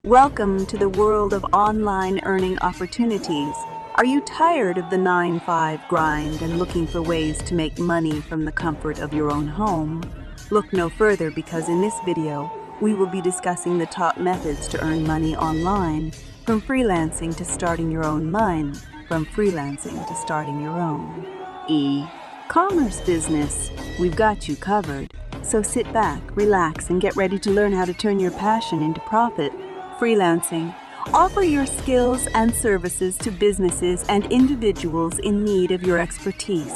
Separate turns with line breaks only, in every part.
Welcome to the world of online earning opportunities. Are you tired of the 9-5 grind and looking for ways to make money from the comfort of your own home? Look no further, because in this video, we will be discussing the top methods to earn money online, from freelancing to starting your own e-commerce business. We've got you covered. So sit back, relax, and get ready to learn how to turn your passion into profit. Freelancing. Offer your skills and services to businesses and individuals in need of your expertise.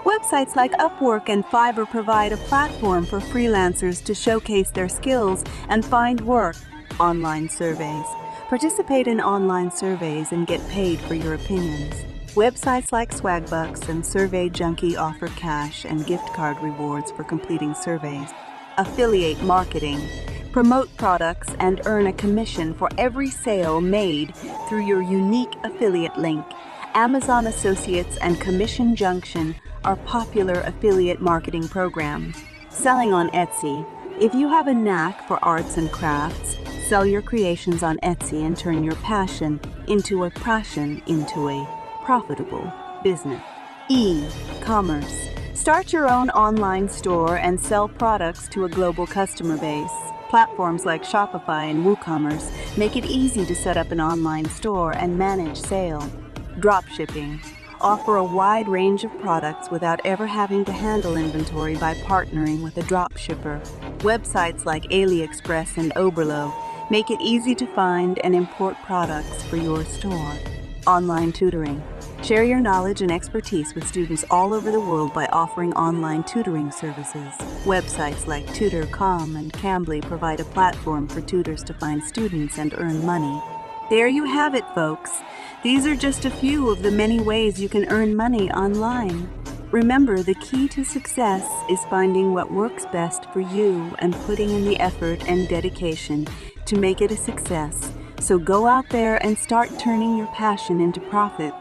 Websites like Upwork and Fiverr provide a platform for freelancers to showcase their skills and find work. Online surveys. Participate in online surveys and get paid for your opinions. Websites like Swagbucks and Survey Junkie offer cash and gift card rewards for completing surveys. Affiliate marketing. Promote products and earn a commission for every sale made through your unique affiliate link. Amazon Associates and Commission Junction are popular affiliate marketing programs. Selling on Etsy. If you have a knack for arts and crafts, sell your creations on Etsy and turn your passion into a profitable business. E-commerce. Start your own online store and sell products to a global customer base. Platforms like Shopify and WooCommerce make it easy to set up an online store and manage sales. Dropshipping. Offer a wide range of products without ever having to handle inventory by partnering with a dropshipper. Websites like AliExpress and Oberlo make it easy to find and import products for your store. Online tutoring. Share your knowledge and expertise with students all over the world by offering online tutoring services. Websites like Tutor.com and Cambly provide a platform for tutors to find students and earn money. There you have it, folks. These are just a few of the many ways you can earn money online. Remember, the key to success is finding what works best for you and putting in the effort and dedication to make it a success. So go out there and start turning your passion into profit.